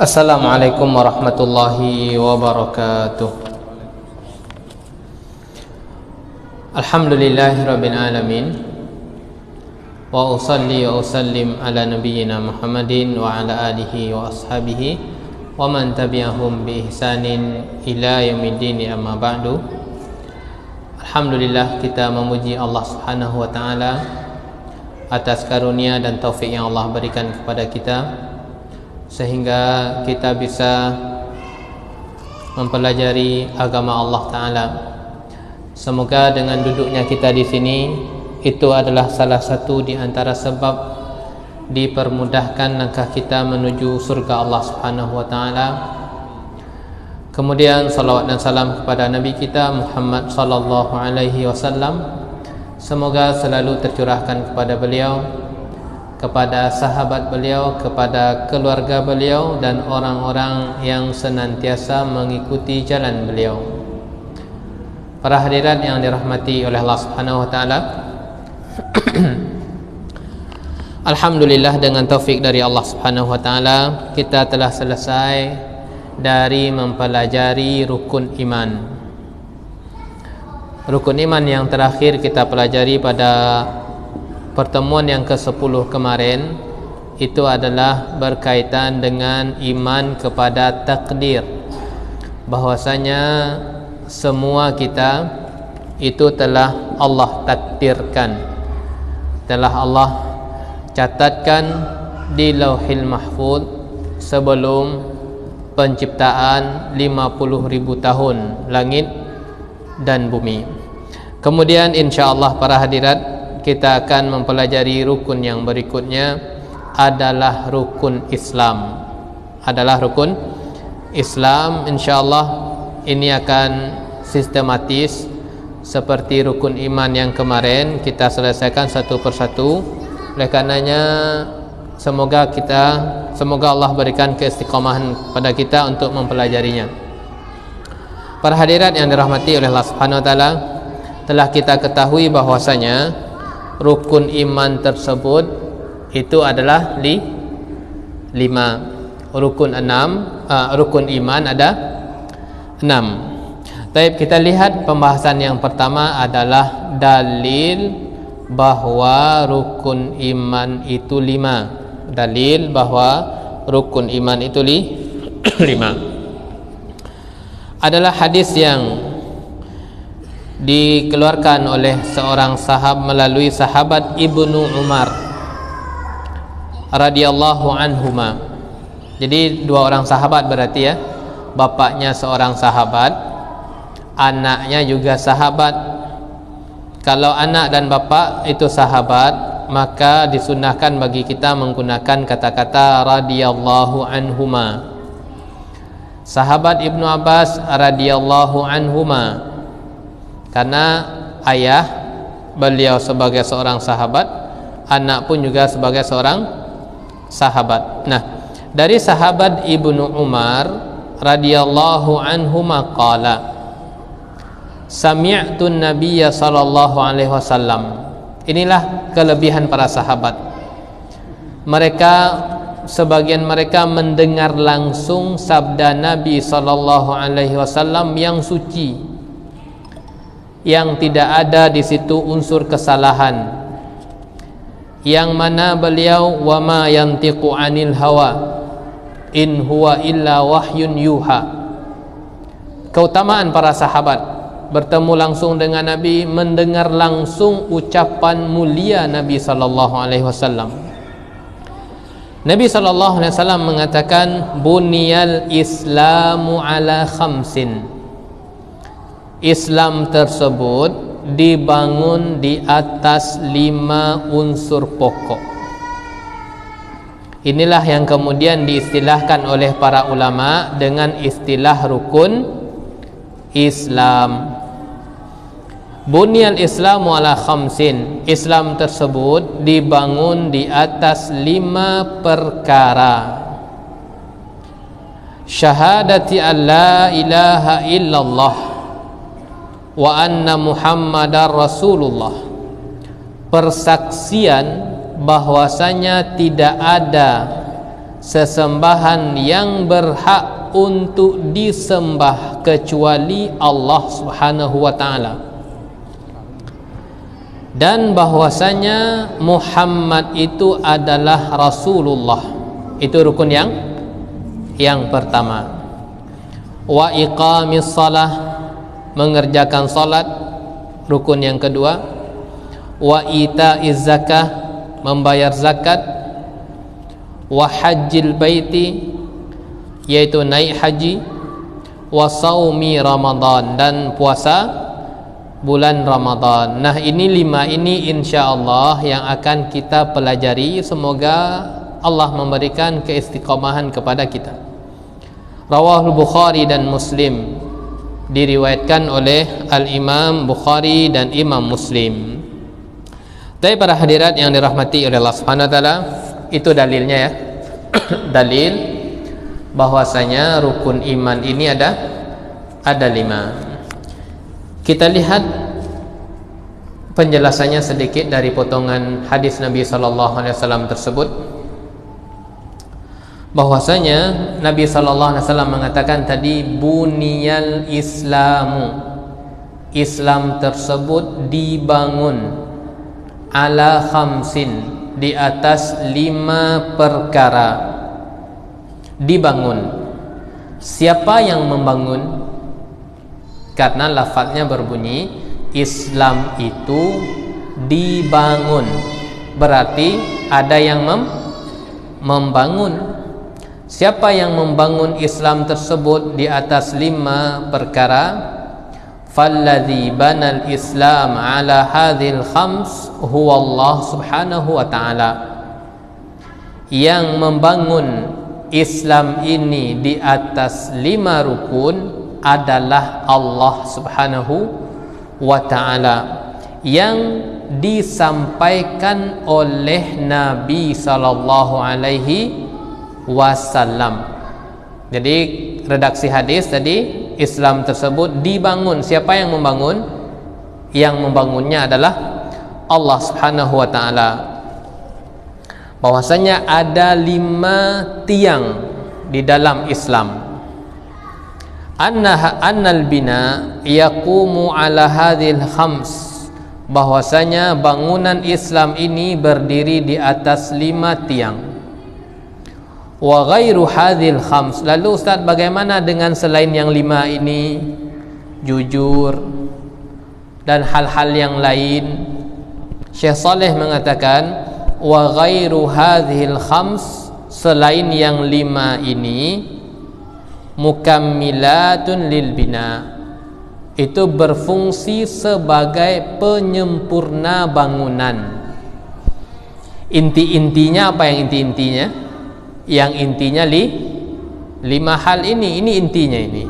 Assalamualaikum warahmatullahi wabarakatuh. Alhamdulillahirabbil alamin. Wa usalli wa usallim ala nabiyyina Muhammadin wa ala alihi wa ashabihi wa man tabi'ahum bi ihsanin ila yaumiddin, amma ba'du. Alhamdulillah, kita memuji Allah Subhanahu wa taala atas karunia dan taufik yang Allah berikan kepada kita sehingga kita bisa mempelajari agama Allah taala. Semoga dengan duduknya kita di sini itu adalah salah satu di antara sebab dipermudahkan langkah kita menuju surga Allah Subhanahu wa taala. Kemudian salawat dan salam kepada Nabi kita Muhammad sallallahu alaihi wasallam. Semoga selalu tercurahkan kepada beliau, kepada sahabat beliau, kepada keluarga beliau dan orang-orang yang senantiasa mengikuti jalan beliau. Para hadirat yang dirahmati oleh Allah Subhanahu wa taala. Alhamdulillah, dengan taufik dari Allah Subhanahu wa taala kita telah selesai dari mempelajari rukun iman. Rukun iman yang terakhir kita pelajari pada pertemuan yang ke-10 kemarin itu adalah berkaitan dengan iman kepada takdir, bahwasanya semua kita itu telah Allah takdirkan, telah Allah catatkan di Lauhil Mahfuz sebelum penciptaan 50.000 tahun langit dan bumi. Kemudian insyaallah para hadirat, kita akan mempelajari rukun yang berikutnya adalah rukun Islam. Adalah rukun Islam, insyaallah ini akan sistematis seperti rukun iman yang kemarin kita selesaikan satu persatu. Oleh karenanya semoga Allah berikan keistiqomahan pada kita untuk mempelajarinya. Para hadirat yang dirahmati oleh Allah Subhanahu wa taala, telah kita ketahui bahwasanya rukun iman tersebut itu adalah 5. Rukun iman ada 6. Baik, kita lihat pembahasan yang pertama adalah dalil bahwa rukun iman itu 5. Dalil bahwa rukun iman itu 5 adalah hadis yang dikeluarkan oleh seorang melalui sahabat Ibnu Umar radhiyallahu anhuma. Jadi dua orang sahabat berarti ya. Bapaknya seorang sahabat, anaknya juga sahabat. Kalau anak dan bapak itu sahabat, maka disunahkan bagi kita menggunakan kata-kata radhiyallahu anhuma. Sahabat Ibnu Abbas radhiyallahu anhuma, karena ayah beliau sebagai seorang sahabat, anak pun juga sebagai seorang sahabat. Nah, dari sahabat Ibnu Umar radhiyallahu anhuma qala sami'tu an-nabiyya sallallahu alaihi wasallam. Inilah kelebihan para sahabat. Sebagian mereka mendengar langsung sabda Nabi sallallahu alaihi wasallam yang suci, yang tidak ada di situ unsur kesalahan, yang mana beliau wa ma yantiqu anil hawa in huwa illa wahyun yuha. Keutamaan para sahabat bertemu langsung dengan Nabi, mendengar langsung ucapan mulia Nabi sallallahu alaihi wasallam. Nabi sallallahu alaihi wasallam mengatakan buniyal islamu ala khamsin. Islam tersebut dibangun di atas 5 unsur pokok. Inilah yang kemudian diistilahkan oleh para ulama dengan istilah rukun Islam. Bunyal Islamu ala khamsin. Islam tersebut dibangun di atas 5 perkara. Syahadati an la ilaha illallah wa anna Muhammadar Rasulullah, persaksian bahwasanya tidak ada sesembahan yang berhak untuk disembah kecuali Allah Subhanahu wa taala, dan bahwasanya Muhammad itu adalah Rasulullah. Itu rukun yang pertama. Wa iqamis salah, mengerjakan salat, rukun yang kedua. Wa ita'iz zakah, membayar zakat. Wa hajjil baiti, yaitu naik haji. Wa saumi Ramadan, dan puasa bulan Ramadan. Nah, ini 5 ini insyaallah yang akan kita pelajari. Semoga Allah memberikan keistiqomahan kepada kita. Rawahul Bukhari dan Muslim, diriwayatkan oleh Al-Imam Bukhari dan Imam Muslim. Tapi para hadirat yang dirahmati oleh Allah Subhanahu wa taala, itu dalilnya ya. Dalil bahwasanya rukun iman ini ada 5. Kita lihat penjelasannya sedikit dari potongan hadis Nabi sallallahu alaihi wasallam tersebut, bahwasanya Nabi sallallahu alaihi wasallam mengatakan tadi, buniyal islamu, Islam tersebut dibangun, ala khamsin, di atas 5 perkara. Dibangun. Siapa yang membangun? Karena lafadznya berbunyi Islam itu dibangun, berarti ada yang membangun. Siapa yang membangun Islam tersebut di atas 5 perkara? Falladzi banal Islam ala hadhil khams huwa Allah Subhanahu wa ta'ala. Yang membangun Islam ini di atas 5 rukun adalah Allah Subhanahu wa ta'ala, yang disampaikan oleh Nabi sallallahu alaihi wasallam. Jadi redaksi hadis tadi, Islam tersebut dibangun. Siapa yang membangun? Yang membangunnya adalah Allah Subhanahu wa ta'ala. Bahwasanya ada 5 tiang di dalam Islam. Annal bina yaqumu ala hadhil khams, bahwasanya bangunan Islam ini berdiri di atas 5 tiang. Wa ghairu hadhil khams, lalu Ustaz, bagaimana dengan selain yang 5 ini? Jujur dan hal-hal yang lain. Syekh Saleh mengatakan, wa ghairu hadhil khams, selain yang 5 ini, mukammilatun lil bina, itu berfungsi sebagai penyempurna bangunan. Inti-intinya apa yang inti-intinya? Yang intinya 5 hal ini intinya ini.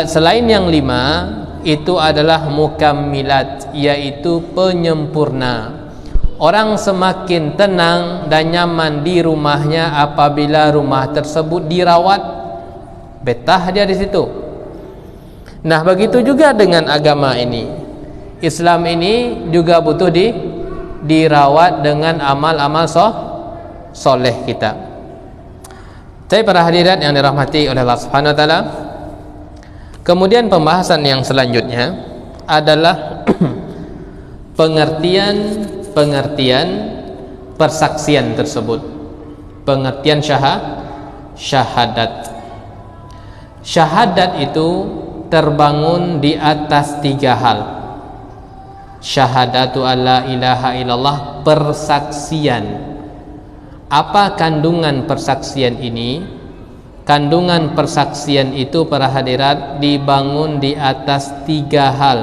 Selain yang 5 itu adalah mukammilat, yaitu penyempurna. Orang semakin tenang dan nyaman di rumahnya apabila rumah tersebut dirawat, betah dia di situ. Nah, begitu juga dengan agama ini. Islam ini juga butuh dirawat dengan amal-amal soleh kita. Tapi para hadirat yang dirahmati oleh Allah Subhanahu wa taala, kemudian pembahasan yang selanjutnya adalah pengertian persaksian tersebut. Pengertian syahadat. Syahadat itu terbangun di atas 3 hal. Syahadatu alla ilaha illallah, persaksian. Apa kandungan persaksian ini? Kandungan persaksian itu para hadirat dibangun di atas 3 hal.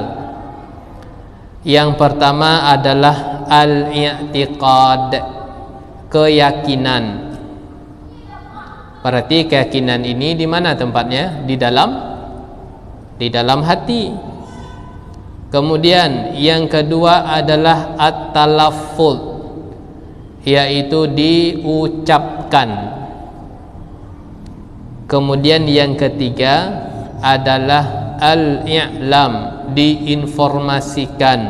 Yang pertama adalah al-i'tiqad, keyakinan. Berarti keyakinan ini di mana tempatnya? Di dalam hati. Kemudian yang kedua adalah at-talaffuz, yaitu diucapkan. Kemudian yang ketiga adalah al-i'lam, diinformasikan.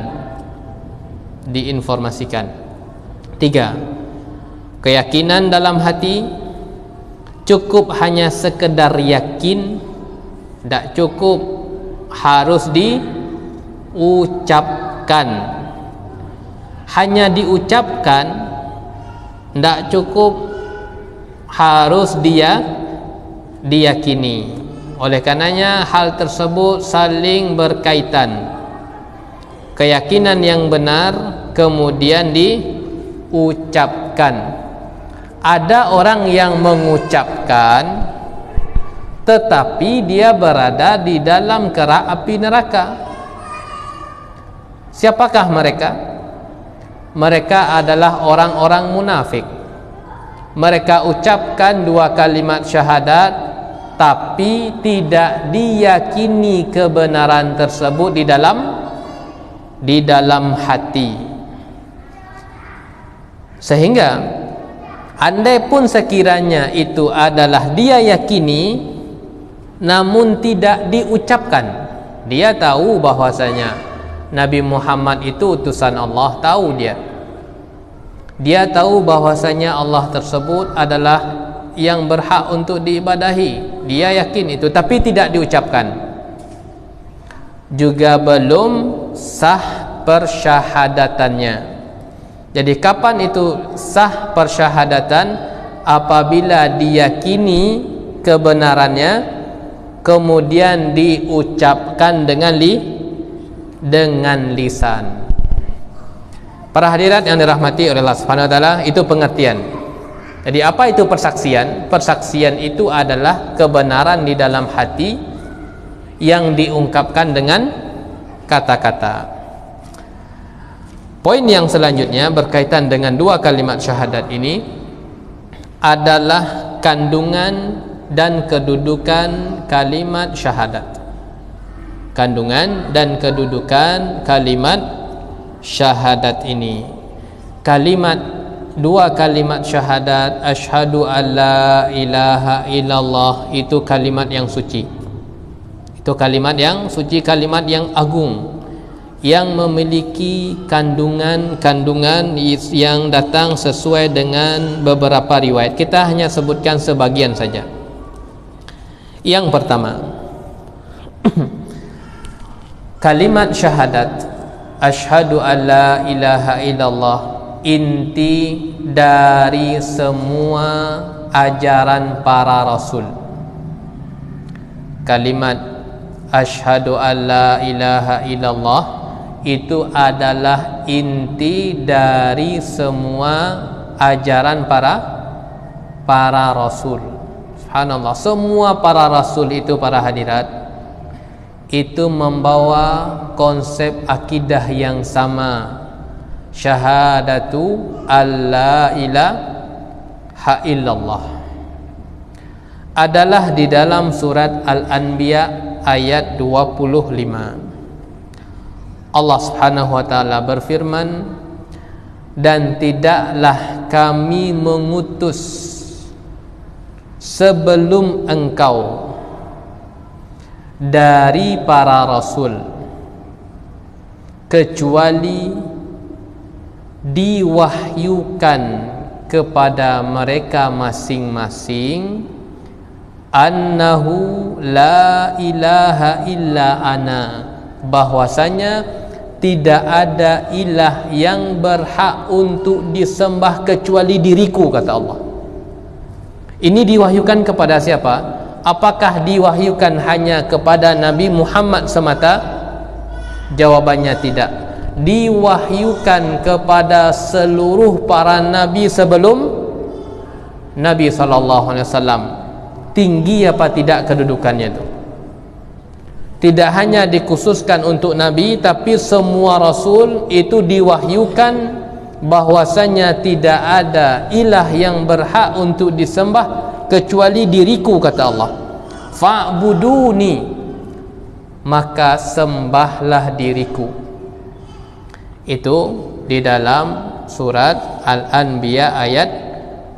3, keyakinan dalam hati cukup hanya sekedar yakin, tak cukup harus diucapkan. Hanya diucapkan tak cukup, harus diyakini. Oleh karenanya hal tersebut saling berkaitan. Keyakinan yang benar kemudian diucapkan. Ada orang yang mengucapkan tetapi dia berada di dalam kerak api neraka. Siapakah mereka? Mereka adalah orang-orang munafik. Mereka ucapkan 2 kalimat syahadat tapi tidak diyakini kebenaran tersebut di dalam hati. Sehingga andai pun sekiranya itu adalah dia yakini namun tidak diucapkan, dia tahu bahwasanya Nabi Muhammad itu utusan Allah, tahu dia tahu bahwasanya Allah tersebut adalah yang berhak untuk diibadahi, dia yakin itu, tapi tidak diucapkan, juga belum sah persyahadatannya. Jadi kapan itu sah persyahadatan? Apabila diyakini kebenarannya kemudian diucapkan dengan lisan. Para hadirat yang dirahmati oleh Allah Subhanahu wa taala, itu pengertian. Jadi apa itu persaksian? Persaksian itu adalah kebenaran di dalam hati yang diungkapkan dengan kata-kata. Poin yang selanjutnya berkaitan dengan 2 kalimat syahadat ini adalah kandungan dan kedudukan kalimat syahadat. Kandungan dan kedudukan kalimat syahadat ini. 2 kalimat syahadat, asyhadu alla ilaha illallah, itu kalimat yang suci. Itu kalimat yang suci, kalimat yang agung, yang memiliki kandungan yang datang sesuai dengan beberapa riwayat. Kita hanya sebutkan sebagian saja. Yang pertama, kalimat syahadat asyhadu alla ilaha illallah inti dari semua ajaran para rasul. Kalimat asyhadu alla ilaha illallah itu adalah inti dari semua ajaran para rasul. Subhanallah, semua para rasul itu, para hadirat, itu membawa konsep akidah yang sama, syahadatu alla ilaha illallah. Adalah di dalam surat Al-Anbiya ayat 25. Allah Subhanahu wa taala berfirman, dan tidaklah kami mengutus sebelum engkau dari para rasul kecuali diwahyukan kepada mereka masing-masing annahu la ilaha illa ana, bahwasanya tidak ada ilah yang berhak untuk disembah kecuali diriku, kata Allah. Ini diwahyukan kepada siapa? Apakah diwahyukan hanya kepada Nabi Muhammad semata? Jawabannya tidak. Diwahyukan kepada seluruh para nabi sebelum Nabi SAW. Tinggi apa tidak kedudukannya itu? Tidak hanya dikhususkan untuk Nabi, tapi semua Rasul itu diwahyukan bahwasanya tidak ada ilah yang berhak untuk disembah kecuali diriku, kata Allah. Fa'buduni, maka sembahlah diriku. Itu di dalam surat Al-Anbiya ayat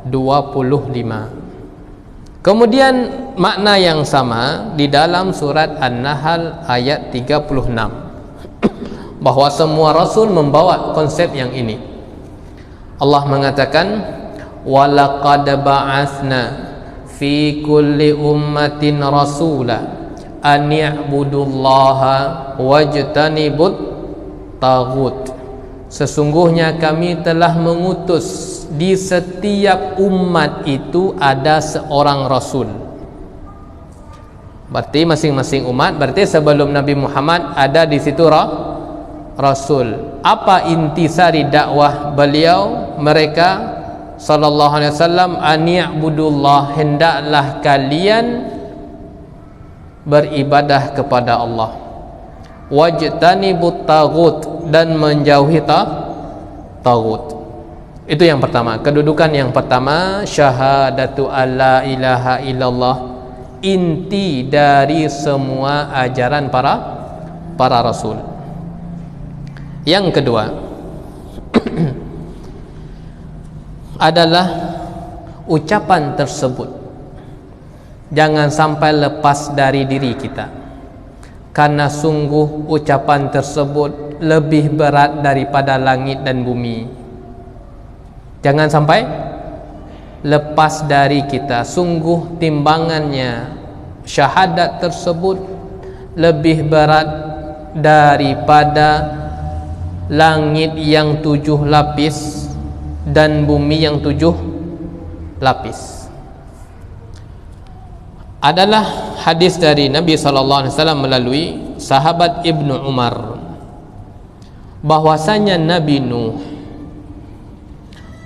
25. Kemudian makna yang sama di dalam surat An-Nahl ayat 36, bahwa semua rasul membawa konsep yang ini. Allah mengatakan, walaqad ba'atsna fi kulli ummatin rasula an ya'budullaha wajtanibut taghut. Sesungguhnya kami telah mengutus di setiap umat itu ada seorang rasul. Berarti masing-masing umat, berarti sebelum Nabi Muhammad ada di situ rasul. Apa intisari dakwah beliau, mereka sallallahu alaihi wasallam, an ya'budullah, hendaklah kalian beribadah kepada Allah, wajtanibut taghut, dan menjauhi taghut. Itu yang pertama, kedudukan yang pertama, syahadatu alla ilaha illallah, inti dari semua ajaran para rasul. Yang kedua adalah ucapan tersebut jangan sampai lepas dari diri kita, karena sungguh ucapan tersebut lebih berat daripada langit dan bumi. Jangan sampai lepas dari kita. Sungguh timbangannya syahadat tersebut lebih berat daripada langit yang 7 lapis dan bumi yang 7 lapis. Adalah hadis dari Nabi SAW melalui sahabat Ibnu Umar, bahwasanya Nabi Nuh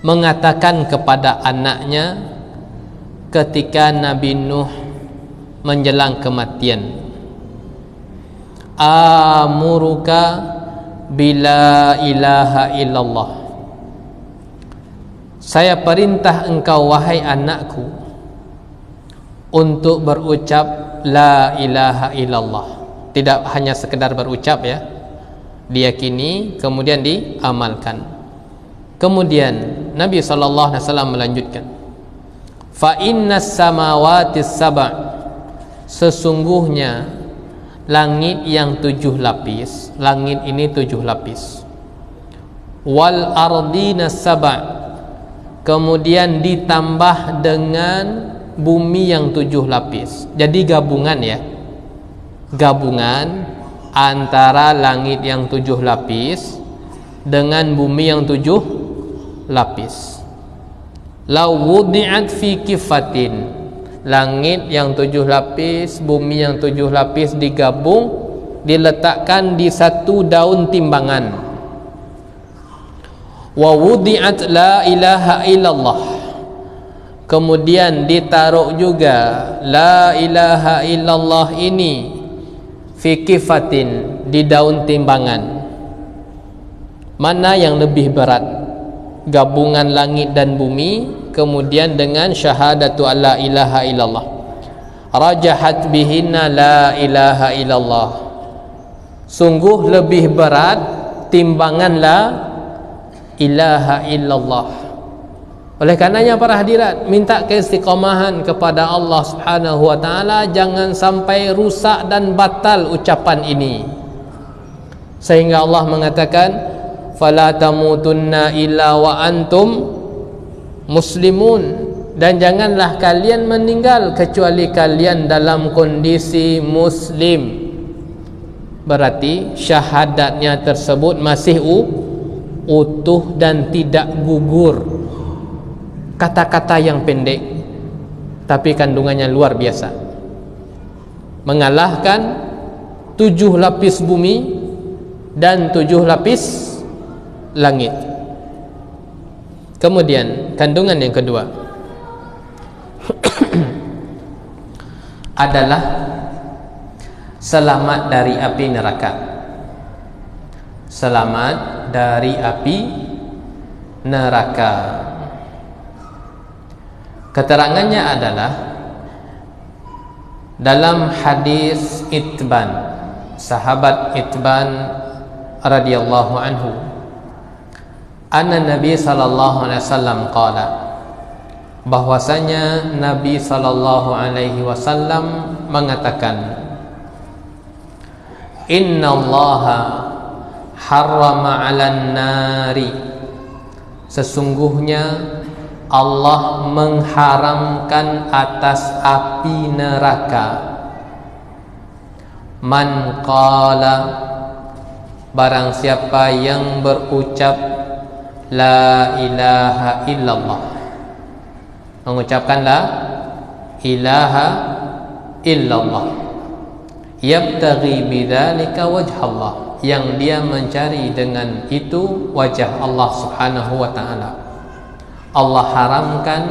mengatakan kepada anaknya ketika Nabi Nuh menjelang kematian, amuruka bila ilaha illallah, saya perintah engkau wahai anakku untuk berucap la ilaha illallah. Tidak hanya sekedar berucap ya, diyakini kemudian diamalkan. Kemudian Nabi SAW melanjutkan, fa innas samawatis sab', sesungguhnya langit yang 7 lapis, langit ini 7 lapis, wal ardina sab', kemudian ditambah dengan bumi yang 7 lapis. Jadi gabungan ya, gabungan antara langit yang 7 lapis dengan bumi yang 7 lapis. Lau wudi'at fi kifatin, langit yang 7 lapis, bumi yang 7 lapis digabung, diletakkan di satu daun timbangan. Wa wudi'at la ilaha illallah, kemudian ditaruh juga la ilaha illallah ini fi kifatin, di daun timbangan. Mana yang lebih berat? Gabungan langit dan bumi kemudian dengan syahadatu alla ilaha illallah. Rajahat bihinna la ilaha illallah, sungguh lebih berat timbangan la ilaha illallah. Oleh karenanya para hadirat, minta keistiqomahan kepada Allah Subhanahu wa taala, jangan sampai rusak dan batal ucapan ini. Sehingga Allah mengatakan, fala tamutunna illa wa antum muslimun, dan janganlah kalian meninggal kecuali kalian dalam kondisi muslim. Berarti syahadatnya tersebut masih utuh dan tidak gugur. Kata-kata yang pendek tapi kandungannya luar biasa, mengalahkan 7 lapis bumi dan 7 lapis langit. Kemudian kandungan yang kedua adalah selamat dari api neraka. Selamat dari api neraka. Keterangannya adalah dalam hadis Itban, sahabat Itban radhiyallahu anhu, anna Nabi sallallahu alaihi wasallam qala, bahwasanya Nabi sallallahu alaihi wasallam mengatakan, innallaha harrama 'alan nari, sesungguhnya Allah mengharamkan atas api neraka, man qala, barang siapa yang berucap la ilaha illallah, mengucapkan la ilaha illallah, yabtaghi bidzalika wajhallah, yang dia mencari dengan itu wajah Allah Subhanahu wa taala. Allah haramkan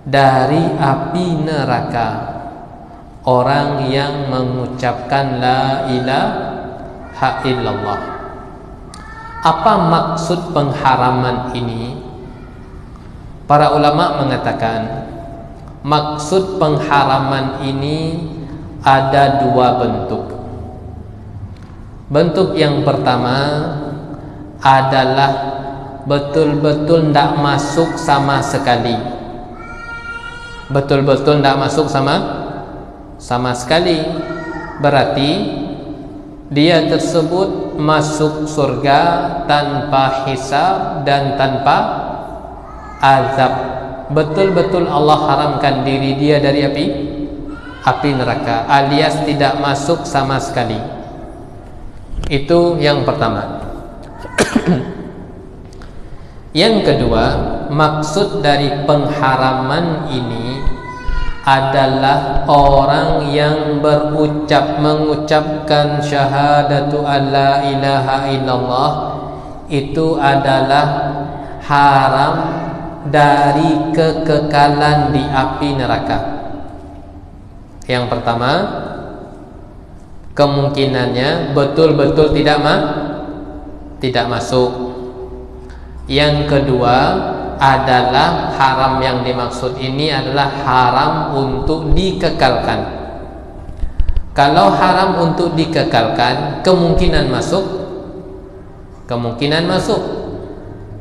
dari api neraka orang yang mengucapkan la ilaha illallah. Apa maksud pengharaman ini? Para ulama mengatakan maksud pengharaman ini ada dua bentuk. Bentuk yang pertama adalah betul-betul tidak masuk sama sekali. Betul-betul tidak masuk sama sekali. Berarti dia tersebut masuk surga tanpa hisab dan tanpa azab. Betul-betul Allah haramkan diri dia dari api neraka, alias tidak masuk sama sekali. Itu yang pertama. Yang kedua, maksud dari pengharaman ini adalah orang yang mengucapkan syahadatu alla ilaha illallah itu adalah haram dari kekekalan di api neraka. Yang pertama, kemungkinannya betul-betul tidak masuk. Yang kedua adalah haram yang dimaksud ini adalah haram untuk dikekalkan. Kalau haram untuk dikekalkan, kemungkinan masuk.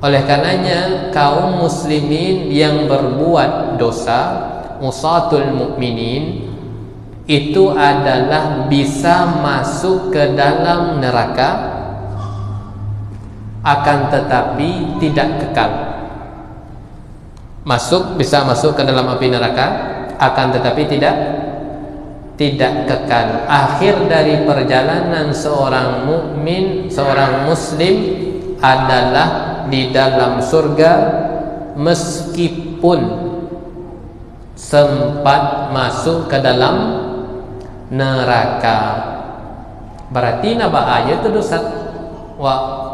Oleh karenanya kaum muslimin yang berbuat dosa, usatul mukminin, itu adalah bisa masuk ke dalam neraka, akan tetapi tidak kekal. Bisa masuk ke dalam api neraka, akan tetapi tidak kekal. Akhir dari perjalanan seorang mukmin, seorang muslim adalah di dalam surga meskipun sempat masuk ke dalam neraka. Berarti naba ayat itu dosa.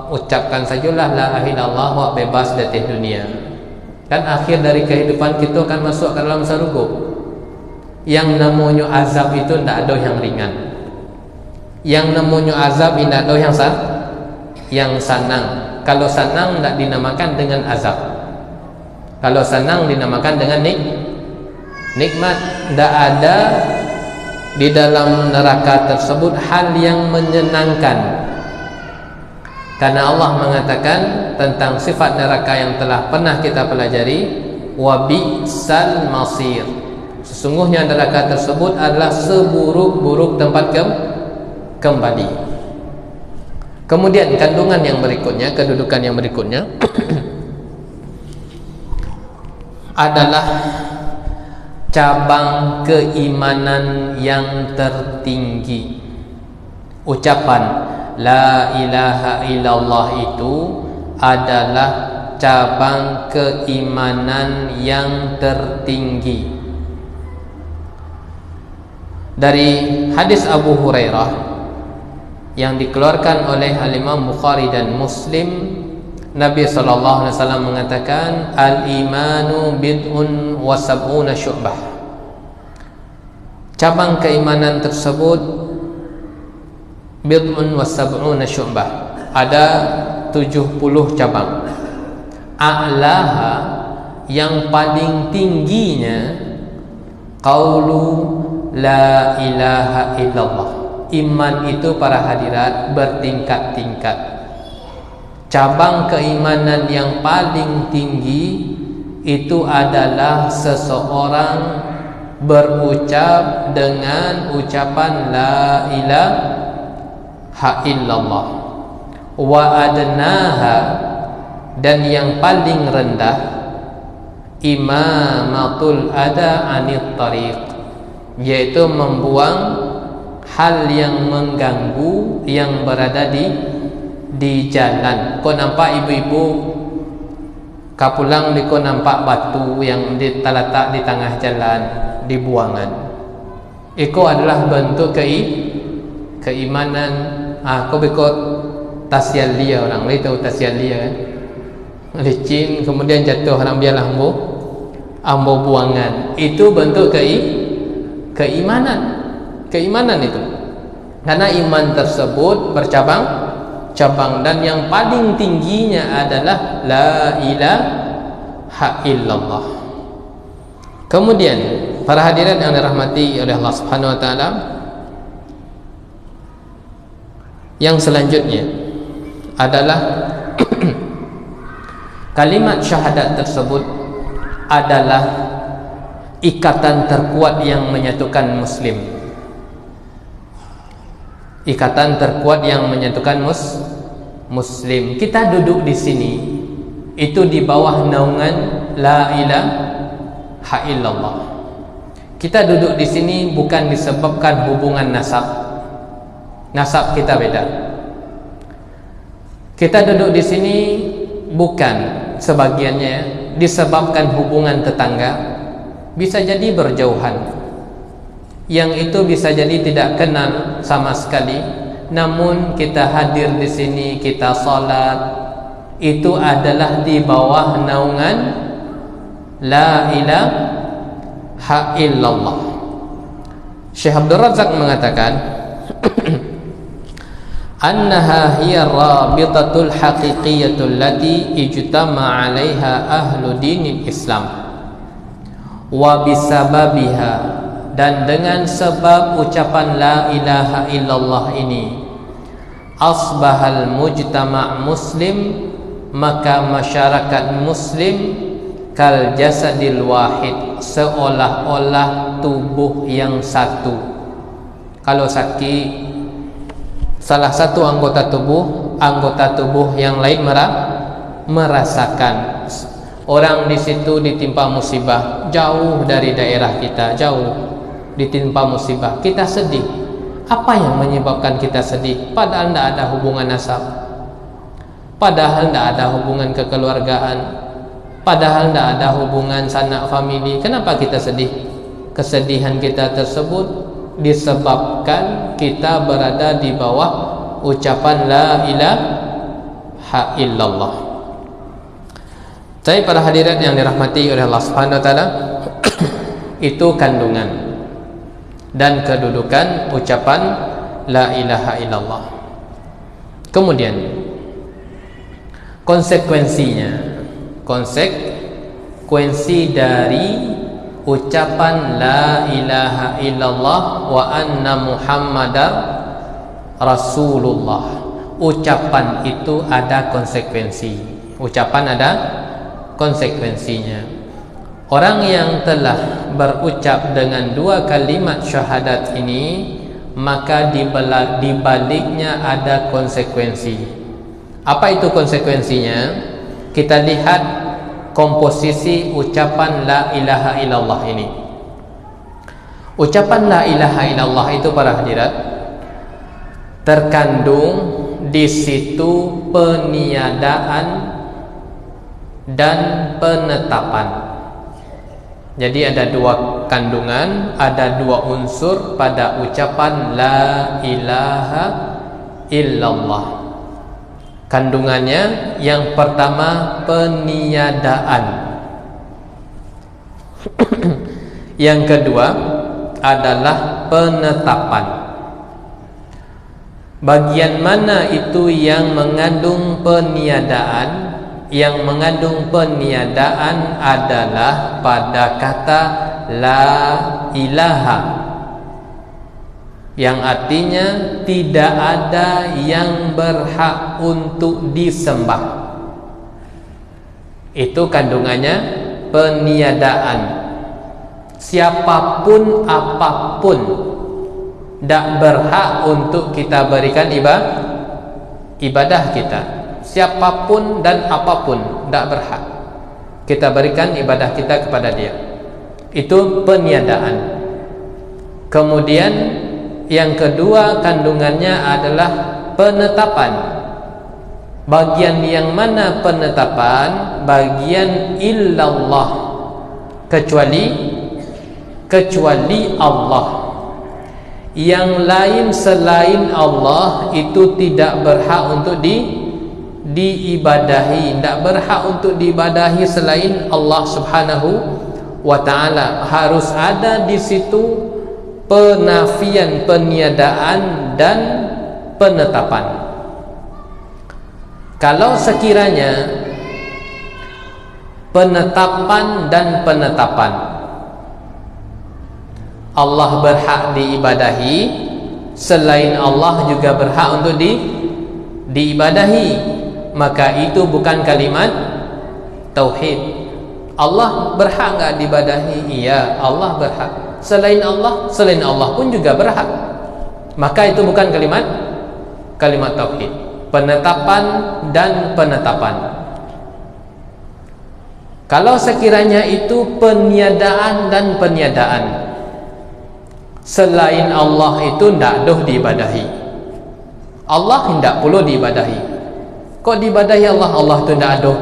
Ucapkan sajalah la ilaha illallah wa bebas dari dunia. Kan akhir dari kehidupan kita akan masuk ke dalam surga. Yang namanya azab itu tidak ada yang ringan. Yang namanya azab tidak ada yang senang. Kalau senang tidak dinamakan dengan azab. Kalau senang dinamakan dengan nikmat. Tidak ada di dalam neraka tersebut hal yang menyenangkan. Karena Allah mengatakan tentang sifat neraka yang telah pernah kita pelajari, wa bi'sal masir, sesungguhnya neraka tersebut adalah seburuk-buruk tempat kembali. Kemudian kandungan yang berikutnya, kedudukan yang berikutnya adalah cabang keimanan yang tertinggi. Ucapan la ilaha illallah itu adalah cabang keimanan yang tertinggi. Dari hadis Abu Hurairah yang dikeluarkan oleh Al-Imam Bukhari dan Muslim, Nabi SAW mengatakan, al-imanu bid'un wa sab'una syu'bah. Cabang keimanan tersebut bid'un wa sab'una syu'bah, ada 70 cabang. A'laha, yang paling tingginya, qaulu la ilaha illallah. Iman itu para hadirat bertingkat-tingkat. Cabang keimanan yang paling tinggi itu adalah seseorang berucap dengan ucapan la ilaha illallah. Wa adnaha, dan yang paling rendah, imamatul ada anit tariq, yaitu membuang hal yang mengganggu yang berada di jalan. Kau nampak ibu-ibu kapulang, kau nampak batu yang terletak di tengah jalan, dibuangan. Itu adalah bentuk keimanan. Kau bekot tasial dia, orang lain tahu tasial dia kan, licin, kemudian jatuh, orang biarlah ambo buangan. Itu bentuk keimanan itu. Karena iman tersebut bercabang-cabang, dan yang paling tingginya adalah la ilaha illallah. Kemudian para hadirin yang dirahmati oleh Allah Subhanahu wa taala, yang selanjutnya adalah kalimat syahadat tersebut adalah ikatan terkuat yang menyatukan muslim. Ikatan terkuat yang menyatukan muslim. Kita duduk di sini itu di bawah naungan la ilaha illallah. Kita duduk di sini bukan disebabkan hubungan nasab. Nasab kita beda. Kita duduk di sini bukan sebagiannya disebabkan hubungan tetangga, bisa jadi berjauhan, yang itu bisa jadi tidak kenal sama sekali, namun kita hadir di sini, kita salat, itu adalah di bawah naungan la ilaha illallah. Syekh Abdul Razak mengatakan annaha hiya rabitatul haqiqiyatul lati ijtama 'alaiha ahlu dinil Islam wa bisababiha, dan dengan sebab ucapan la ilaha illallah ini asbahal mujtama' muslim, maka masyarakat muslim kal jasadil wahid, seolah-olah tubuh yang satu. Kalau sakit salah satu anggota tubuh yang lain merasakan. Orang di situ ditimpa musibah, jauh dari daerah kita, jauh ditimpa musibah, kita sedih. Apa yang menyebabkan kita sedih? Padahal tidak ada hubungan nasab, padahal tidak ada hubungan kekeluargaan, padahal tidak ada hubungan sanak famili. Kenapa kita sedih? Kesedihan kita tersebut disebabkan kita berada di bawah ucapan la ilaha illallah. Jadi para hadirat yang dirahmati oleh Allah Subhanahu wa taala, itu kandungan dan kedudukan ucapan la ilaha illallah. Kemudian konsekuensi dari ucapan la ilaha illallah wa anna muhammadar rasulullah. Ucapan itu ada konsekuensi. Ucapan ada konsekuensinya. Orang yang telah berucap dengan dua kalimat syahadat ini, maka di baliknya ada konsekuensi. Apa itu konsekuensinya? Kita lihat komposisi ucapan la ilaha illallah ini. Ucapan la ilaha illallah itu para hadirat, terkandung di situ peniadaan dan penetapan. Jadi ada dua kandungan, ada dua unsur pada ucapan la ilaha illallah. Kandungannya yang pertama peniadaan, yang kedua adalah penetapan. Bagian mana itu yang mengandung peniadaan? Yang mengandung peniadaan adalah pada kata la ilaha, yang artinya tidak ada yang berhak untuk disembah. Itu kandungannya peniadaan. Siapapun apapun tak berhak untuk kita berikan ibadah kita. Siapapun dan apapun tak berhak kita berikan ibadah kita kepada dia. Itu peniadaan. Kemudian yang kedua kandungannya adalah penetapan. Bagian yang mana penetapan? Bagian illallah, kecuali Allah. Yang lain selain Allah itu tidak berhak untuk diibadahi, tidak berhak untuk diibadahi selain Allah Subhanahu wa ta'ala. Harus ada di situ penafian, peniadaan dan penetapan. Kalau sekiranya penetapan dan penetapan Allah berhak diibadahi, selain Allah juga berhak untuk diibadahi, maka itu bukan kalimat tauhid. Allah berhak enggak diibadahi? Iya, Allah berhak. Selain Allah pun juga berhak. Maka itu bukan kalimat tauhid. Penetapan dan penetapan. Kalau sekiranya itu peniadaan dan peniadaan, selain Allah itu tidak diibadahi. Allah tidak perlu diibadahi. Kok diibadahi Allah? Allah itu tidak ada.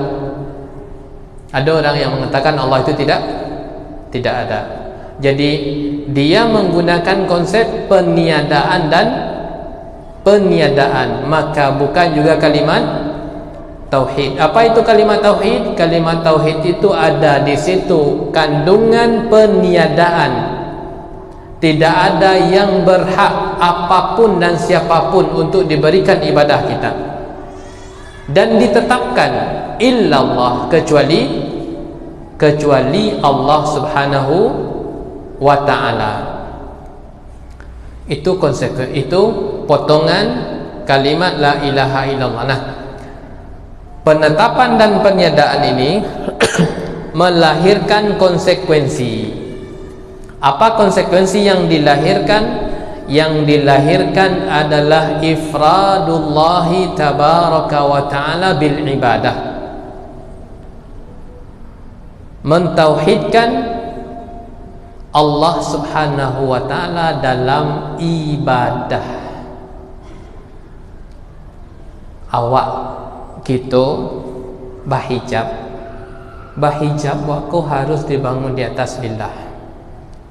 Ada orang yang mengatakan Allah itu tidak ada. Jadi dia menggunakan konsep peniadaan dan peniadaan, maka bukan juga kalimat tauhid. Apa itu kalimat tauhid? Kalimat tauhid itu ada di situ kandungan peniadaan. Tidak ada yang berhak apapun dan siapapun untuk diberikan ibadah kita. Dan ditetapkan illallah, kecuali Allah Subhanahu wa ta'ala. Itu konsekuensi, itu potongan kalimat la ilaha illallah. Nah, penetapan dan peniadaan ini melahirkan konsekuensi. Apa konsekuensi yang dilahirkan? Yang dilahirkan adalah ifradullahi tabaraka wa ta'ala bil ibadah. Mentauhidkan Allah Subhanahu wa ta'ala dalam ibadah. Awak gitu bahijab waku harus dibangun di atas lillah.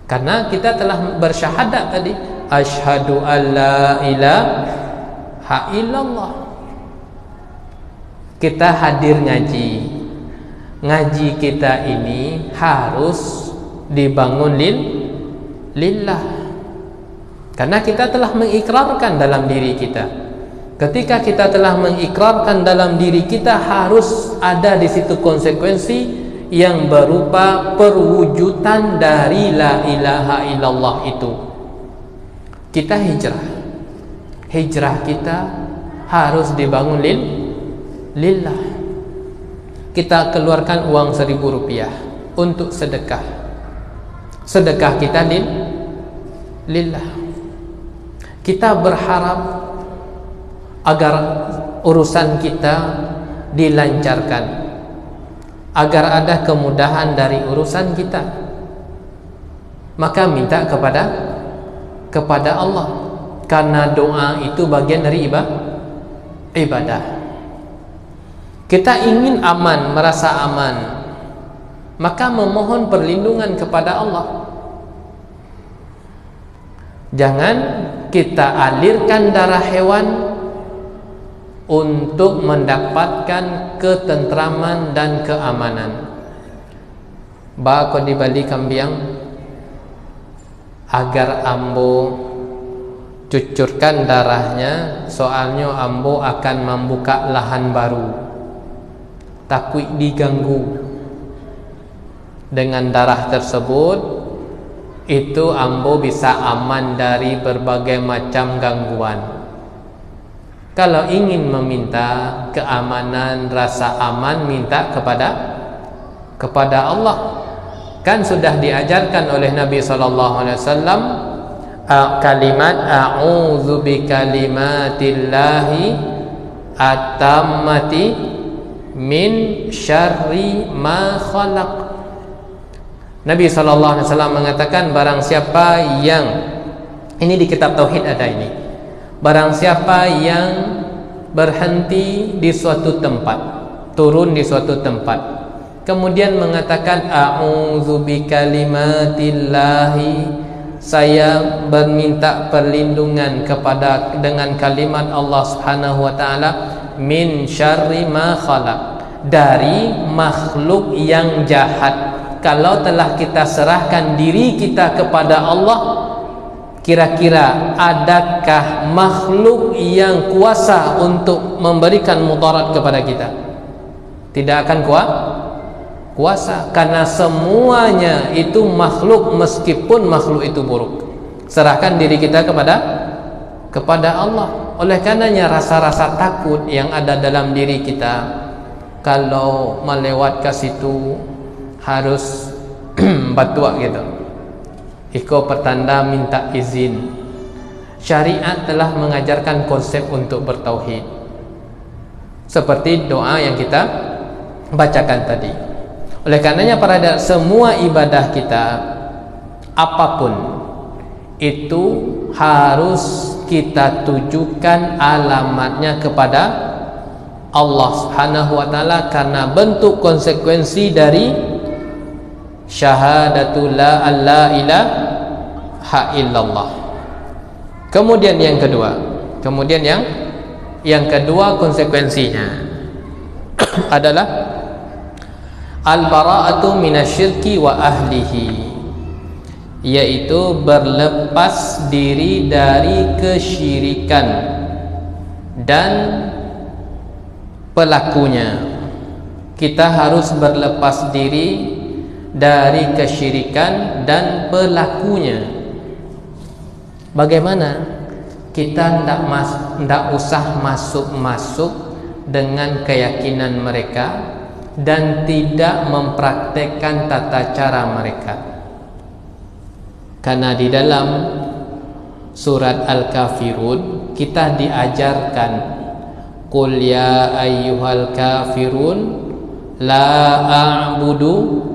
Karena kita telah bersyahadat tadi, asyhadu alla ilaha illallah. Kita hadir ngaji kita ini harus dibangun lillah. Karena kita telah mengikrarkan dalam diri kita. Ketika kita telah mengikrarkan dalam diri kita, harus ada di situ konsekuensi yang berupa perwujudan dari la ilaha illallah itu. Kita hijrah kita harus dibangun lillah. Kita keluarkan uang 1.000 rupiah untuk sedekah. Sedekah kita lillah. Kita berharap agar urusan kita dilancarkan, agar ada kemudahan dari urusan kita, maka minta kepada Allah. Karena doa itu bagian dari ibadah. Kita ingin aman, merasa aman, maka memohon perlindungan kepada Allah. Jangan kita alirkan darah hewan untuk mendapatkan ketentraman dan keamanan. Bako di bali kambiang agar ambo cucurkan darahnya, soalnya ambo akan membuka lahan baru. Takut diganggu dengan darah tersebut, itu ambo bisa aman dari berbagai macam gangguan. Kalau ingin meminta keamanan, rasa aman, minta kepada Allah. Kan sudah diajarkan oleh Nabi SAW kalimat a'udzu bikalimatillahi at-tammati min syarri ma khalaq. Nabi SAW mengatakan, barang siapa yang, ini di kitab Tauhid ada ini, barang siapa yang berhenti di suatu tempat, turun di suatu tempat, kemudian mengatakan a'udzu bikalimatillahi, saya berminta perlindungan kepada dengan kalimat Allah Subhanahu wa taala, min syarri ma khalaq, dari makhluk yang jahat. Kalau telah kita serahkan diri kita kepada Allah, kira-kira adakah makhluk yang kuasa untuk memberikan mudarat kepada kita? Tidak akan kuasa, karena semuanya itu makhluk, meskipun makhluk itu buruk. Serahkan diri kita kepada Allah. Oleh karenanya rasa-rasa takut yang ada dalam diri kita, kalau melewat ke situ harus batua gitu, iko pertanda minta izin. Syariat telah mengajarkan konsep untuk bertauhid, seperti doa yang kita bacakan tadi. Oleh karenanya pada semua ibadah kita, apapun itu harus kita tujukan alamatnya kepada Allah Subhanahu wa taala, karena bentuk konsekuensi dari syahadatu la ilaha illallah. Kemudian yang kedua konsekuensinya adalah al-bara'atu minasyirki wa ahlihi, yaitu berlepas diri dari kesyirikan dan pelakunya. Kita harus berlepas diri dari kesyirikan dan pelakunya. Bagaimana? Kita tidak usah masuk dengan keyakinan mereka dan tidak mempraktekkan tata cara mereka. Karena di dalam surat Al-Kafirun kita diajarkan, qul ya ayyuhal kafirun la a'budu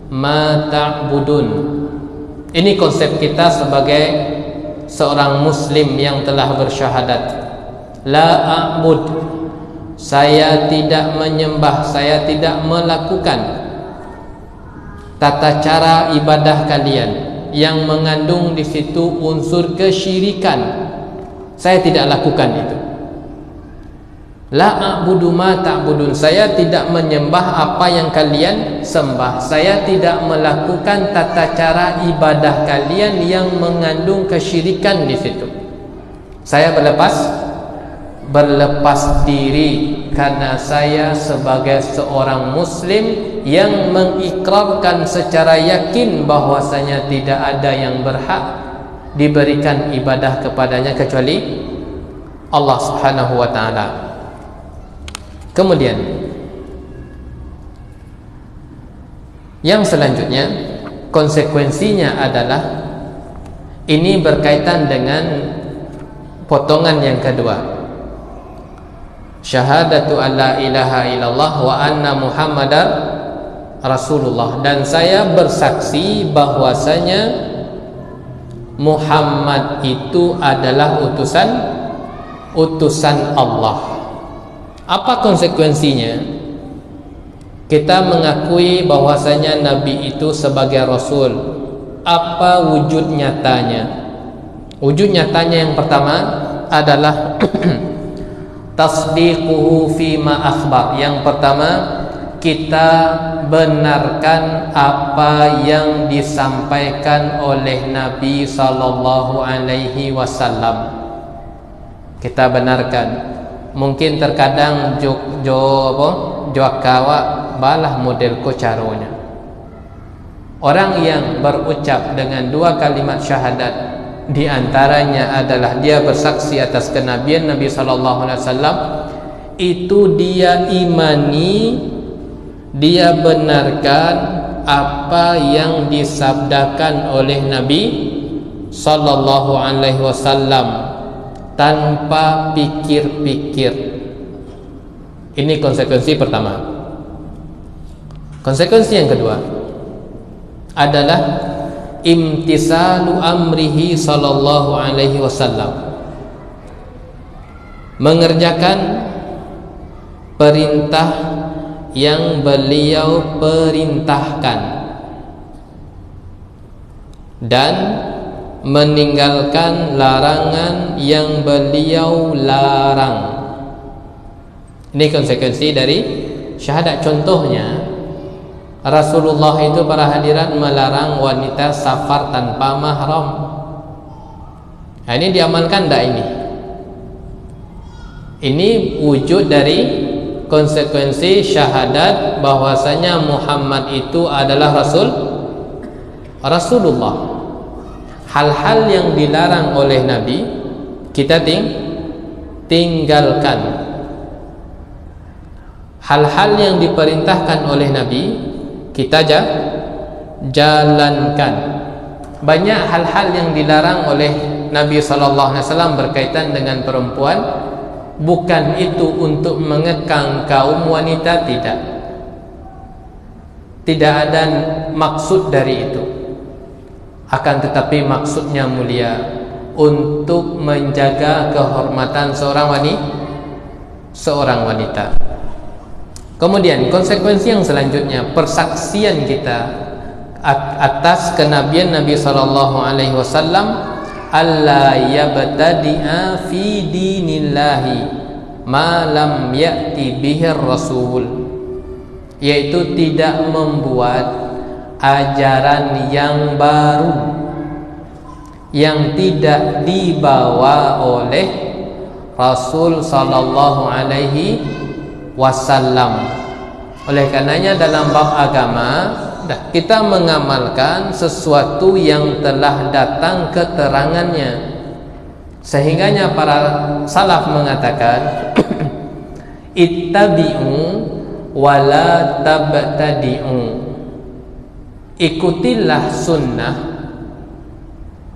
ma ta'budun. Ini konsep kita sebagai seorang muslim yang telah bersyahadat. La a'bud, saya tidak menyembah, saya tidak melakukan tata cara ibadah kalian yang mengandung di situ unsur kesyirikan. Saya tidak lakukan itu. La a'budu ma ta'budun, saya tidak menyembah apa yang kalian sembah. Saya tidak melakukan tata cara ibadah kalian yang mengandung kesyirikan di situ. Saya berlepas diri karena saya sebagai seorang muslim yang mengikrarkan secara yakin bahwasanya tidak ada yang berhak diberikan ibadah kepadanya kecuali Allah Subhanahu wa taala. Kemudian yang selanjutnya konsekuensinya adalah, ini berkaitan dengan potongan yang kedua, syahadatu alla ilaha illallah wa anna muhammadar rasulullah, dan saya bersaksi bahwasanya Muhammad itu adalah utusan Allah. Apa konsekuensinya? Kita mengakui bahwasanya Nabi itu sebagai Rasul. Apa wujud nyatanya? Wujud nyatanya yang pertama adalah tasdiquhu fima akhbar. Yang pertama, kita benarkan apa yang disampaikan oleh Nabi sallallahu alaihi wasallam. Kita benarkan. Mungkin terkadang kawa balah model ko caronya. Orang yang berucap dengan dua kalimat syahadat, di antaranya adalah dia bersaksi atas kenabian Nabi sallallahu alaihi wasallam, itu dia imani dia benarkan apa yang disabdakan oleh Nabi sallallahu alaihi wasallam tanpa pikir-pikir. Ini konsekuensi pertama. Konsekuensi yang kedua adalah imtisalu amrihi sallallahu alaihi wasallam, mengerjakan perintah yang beliau perintahkan dan meninggalkan larangan yang beliau larang. Ini konsekuensi dari syahadat. Contohnya, Rasulullah itu para hadirat melarang wanita safar tanpa mahram. Nah, ini diamalkan tak ini? Ini wujud dari konsekuensi syahadat bahwasanya Muhammad itu adalah Rasulullah. Hal-hal yang dilarang oleh Nabi kita tinggalkan. Hal-hal yang diperintahkan oleh Nabi kita jalankan. Banyak hal-hal yang dilarang oleh Nabi SAW berkaitan dengan perempuan, bukan itu untuk mengekang kaum wanita, tidak ada maksud dari itu. Akan tetapi maksudnya mulia, untuk menjaga kehormatan seorang wanita. Kemudian konsekuensi yang selanjutnya, persaksian kita atas kenabian Nabi sallallahu alaihi wasallam, alla yabtadi'a fi dinillahi ma lam ya'ti bihi rasul, yaitu tidak membuat ajaran yang baru yang tidak dibawa oleh Rasul sallallahu alaihi wasallam. Oleh karenanya dalam bab agama kita mengamalkan sesuatu yang telah datang keterangannya. Sehingganya para salaf mengatakan ittabi'u wala tabtadi'u, ikutilah sunnah,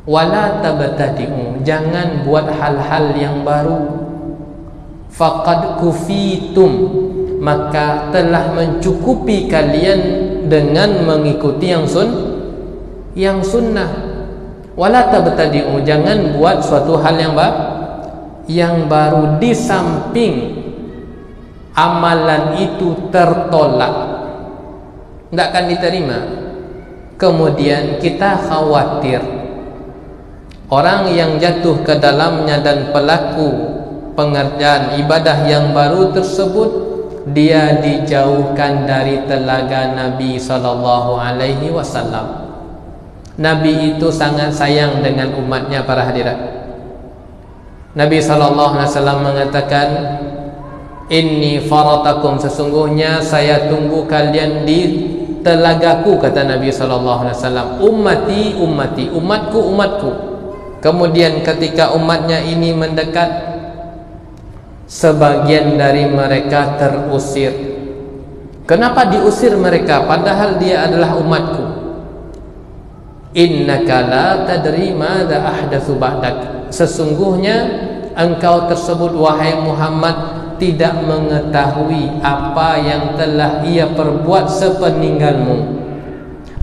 wala tabtadi'u, jangan buat hal-hal yang baru. Faqad kufitum, maka telah mencukupi kalian dengan mengikuti yang sunnah. Wala tabtadi'u, jangan buat suatu hal yang baru. Di samping amalan itu tertolak, tidak akan diterima. Kemudian kita khawatir orang yang jatuh ke dalamnya dan pelaku pengerjaan ibadah yang baru tersebut, dia dijauhkan dari telaga Nabi sallallahu alaihi wasallam. Nabi itu sangat sayang dengan umatnya para hadirat. Nabi sallallahu alaihi wasallam mengatakan, inni faratakum, sesungguhnya saya tunggu kalian di telagaku, kata Nabi sallallahu alaihi wasallam. Ummati ummati, umatku umatku. Kemudian ketika umatnya ini mendekat, sebagian dari mereka terusir. Kenapa diusir mereka padahal dia adalah umatku? Innaka la tadri madza ahdatsu ba'dak, sesungguhnya engkau tersebut wahai Muhammad tidak mengetahui apa yang telah ia perbuat sepeninggalmu.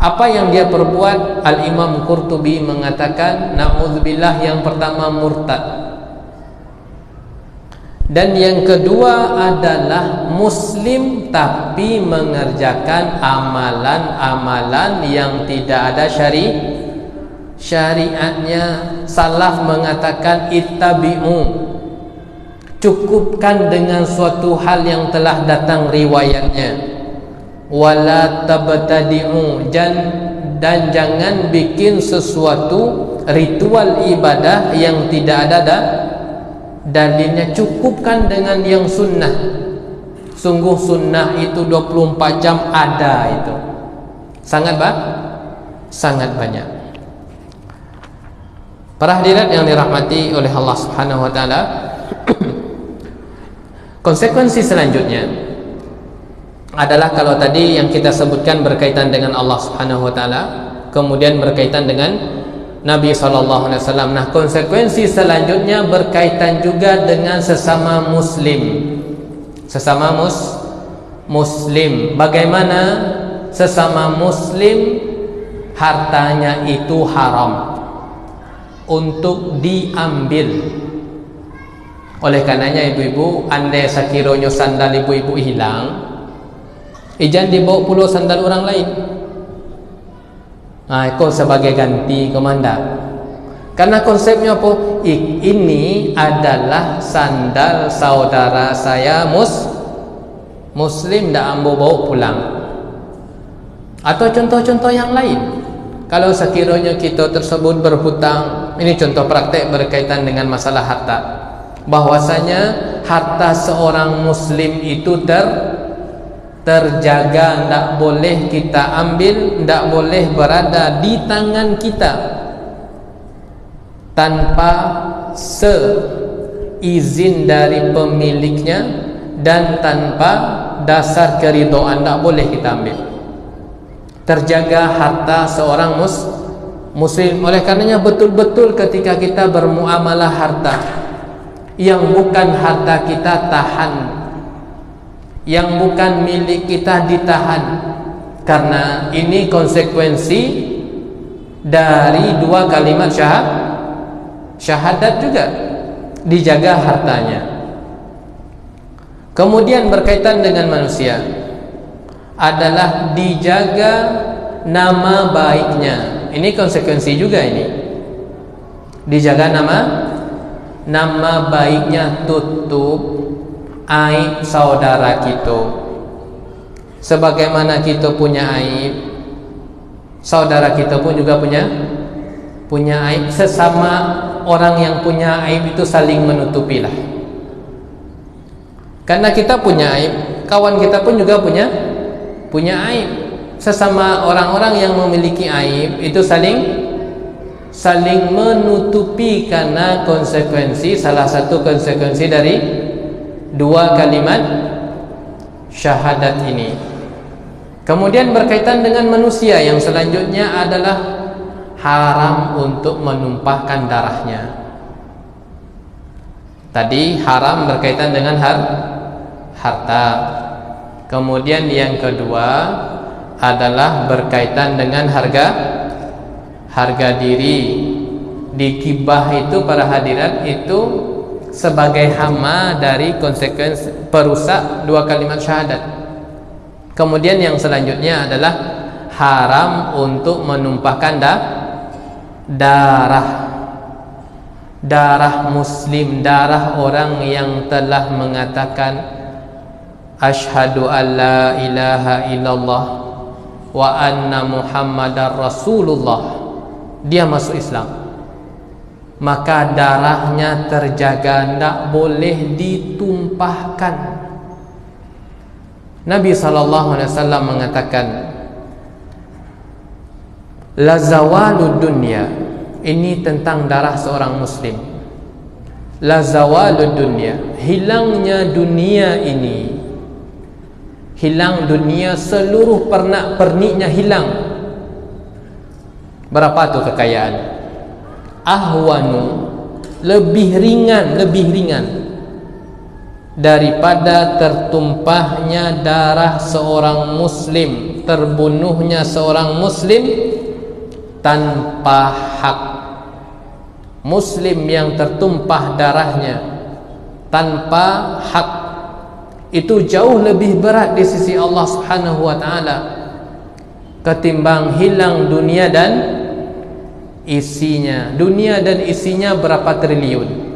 Apa yang dia perbuat? Al-Imam Qurtubi mengatakan, na'udzubillah, yang pertama murtad, dan yang kedua adalah muslim tapi mengerjakan amalan-amalan yang tidak ada syariatnya. Salaf mengatakan ittabi'u, cukupkan dengan suatu hal yang telah datang riwayatnya. Wala tabtadi'u, dan jangan bikin sesuatu ritual ibadah yang tidak ada dalilnya. Cukupkan dengan yang sunnah. Sungguh sunnah itu 24 jam ada, itu sangat banyak. Para hadirat yang dirahmati oleh Allah Subhanahu wa taala, konsekuensi selanjutnya adalah kalau tadi yang kita sebutkan berkaitan dengan Allah Subhanahu wa taala, kemudian berkaitan dengan Nabi sallallahu alaihi wasallam. Nah, konsekuensi selanjutnya berkaitan juga dengan sesama muslim. Sesama muslim. Bagaimana sesama muslim hartanya itu haram untuk diambil. Oleh karenanya ibu-ibu, andai sekiranya sandal ibu-ibu hilang, jangan dibawa pula sandal orang lain. Kau sebagai ganti komandan. Karena konsepnya apa? Ini adalah sandal saudara saya muslim, dah ambo bawa pulang. Atau contoh-contoh yang lain. Kalau sekiranya kita tersebut berhutang, ini contoh praktek berkaitan dengan masalah harta. Bahwasanya harta seorang muslim itu terjaga, tidak boleh kita ambil, tidak boleh berada di tangan kita tanpa seizin dari pemiliknya dan tanpa dasar keridhaan, tidak boleh kita ambil. Terjaga harta seorang muslim. Oleh karenanya betul-betul ketika kita bermuamalah harta yang bukan harta kita tahan, yang bukan milik kita ditahan, karena ini konsekuensi dari dua kalimat syahadat juga, dijaga hartanya. Kemudian berkaitan dengan manusia adalah dijaga nama baiknya. Ini konsekuensi juga ini. Dijaga nama baiknya, tutup aib saudara kita. Sebagaimana kita punya aib, saudara kita pun juga punya aib. Sesama orang yang punya aib itu saling menutupilah. Karena kita punya aib, kawan kita pun juga punya aib. Sesama orang-orang yang memiliki aib itu saling menutupi, karena konsekuensi, salah satu konsekuensi dari dua kalimat syahadat ini. Kemudian berkaitan dengan manusia yang selanjutnya adalah haram untuk menumpahkan darahnya. Tadi haram berkaitan dengan harta. Kemudian yang kedua adalah berkaitan dengan harga diri. Dikibah itu para hadirat itu sebagai hama dari konsekuensi perusak dua kalimat syahadat. Kemudian yang selanjutnya adalah haram untuk menumpahkan darah muslim, darah orang yang telah mengatakan asyhadu an la ilaha illallah wa anna muhammadar rasulullah. Dia masuk Islam, maka darahnya terjaga, tidak boleh ditumpahkan. Nabi SAW mengatakan la zawalud dunya, ini tentang darah seorang muslim. La zawalud dunya, hilangnya dunia ini, hilang dunia, seluruh pernik-perniknya hilang. Berapa tu kekayaan? Ahwanu, lebih ringan daripada tertumpahnya darah seorang muslim, terbunuhnya seorang muslim tanpa hak. Muslim yang tertumpah darahnya tanpa hak itu jauh lebih berat di sisi Allah Subhanahu wa taala ketimbang hilang dunia dan isinya. Dunia dan isinya berapa triliun?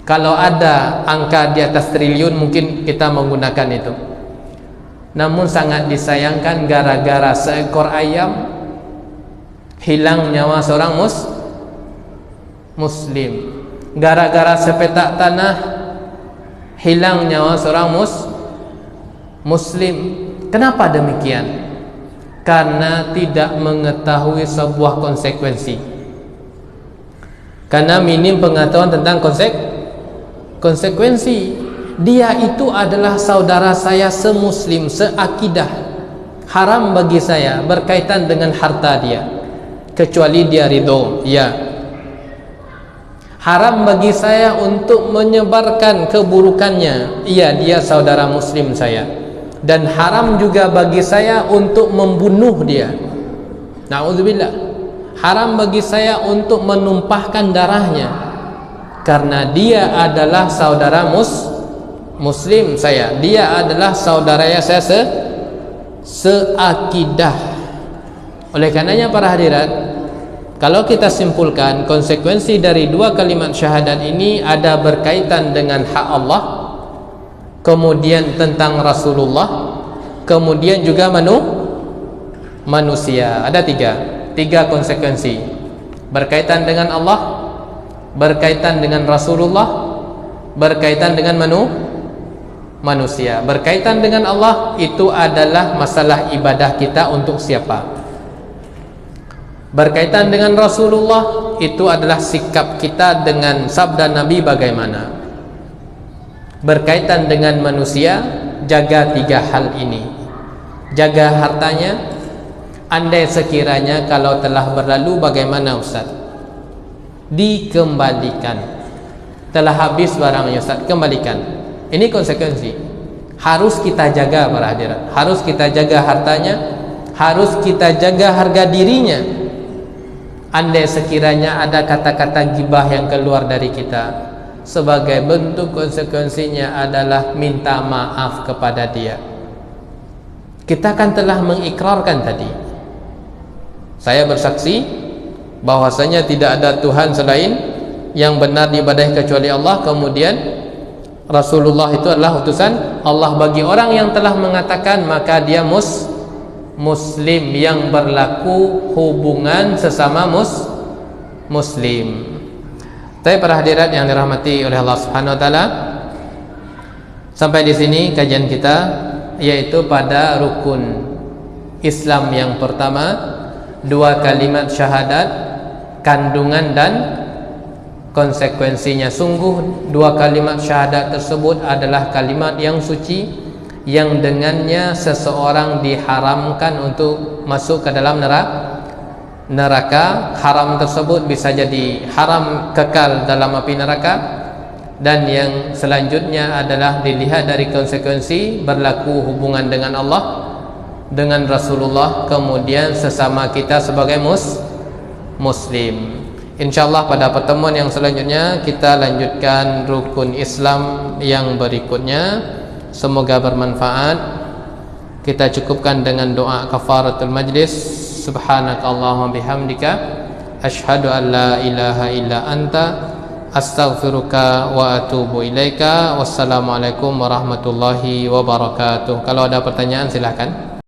Kalau ada angka di atas triliun mungkin kita menggunakan itu. Namun sangat disayangkan gara-gara seekor ayam hilang nyawa seorang muslim. Gara-gara sepetak tanah hilang nyawa seorang muslim. Kenapa demikian? Karena tidak mengetahui sebuah konsekuensi, karena minim pengetahuan tentang konsekuensi. dia itu adalah saudara saya semuslim, seakidah. Haram bagi saya berkaitan dengan harta dia, kecuali dia ridho, ya. Haram bagi saya untuk menyebarkan keburukannya, iya, dia saudara muslim saya. Dan haram juga bagi saya untuk membunuh dia, na'udzubillah. Haram bagi saya untuk menumpahkan darahnya, karena dia adalah saudara muslim saya, dia adalah saudara saya seakidah. Oleh karenanya para hadirat, kalau kita simpulkan konsekuensi dari dua kalimat syahadat ini ada berkaitan dengan hak Allah, kemudian tentang Rasulullah, kemudian juga manusia. Ada tiga konsekuensi: berkaitan dengan Allah, berkaitan dengan Rasulullah, berkaitan dengan manusia. Berkaitan dengan Allah itu adalah masalah ibadah kita untuk siapa. Berkaitan dengan Rasulullah itu adalah sikap kita dengan sabda Nabi bagaimana. Berkaitan dengan manusia, jaga tiga hal ini. Jaga hartanya, andai sekiranya kalau telah berlalu bagaimana Ustaz? Dikembalikan. Telah habis barangnya Ustaz, kembalikan. Ini konsekuensi. Harus kita jaga para hadirat. Harus kita jaga hartanya, harus kita jaga harga dirinya. Andai sekiranya ada kata-kata gibah yang keluar dari kita, sebagai bentuk konsekuensinya adalah minta maaf kepada dia. Kita kan telah mengikrarkan tadi, saya bersaksi bahwasanya tidak ada Tuhan selain yang benar diibadahi kecuali Allah. Kemudian Rasulullah itu adalah utusan Allah. Bagi orang yang telah mengatakan, maka dia muslim yang berlaku hubungan sesama muslim. Tapi para hadirat yang dirahmati oleh Allah Subhanahu wa taala, sampai di sini kajian kita, yaitu pada rukun Islam yang pertama, dua kalimat syahadat, kandungan dan konsekuensinya. Sungguh dua kalimat syahadat tersebut adalah kalimat yang suci, yang dengannya seseorang diharamkan untuk masuk ke dalam neraka. Haram tersebut bisa jadi haram kekal dalam api neraka. Dan yang selanjutnya adalah dilihat dari konsekuensi berlaku hubungan dengan Allah, dengan Rasulullah, kemudian sesama kita sebagai muslim. InsyaAllah pada pertemuan yang selanjutnya kita lanjutkan rukun Islam yang berikutnya. Semoga bermanfaat. Kita cukupkan dengan doa kafaratul majlis. Subhanakallahumma bihamdika asyhadu an la ilaha illa anta astaghfiruka wa atubu ilaika. Wassalamualaikum warahmatullahi wabarakatuh. Kalau ada pertanyaan silakan.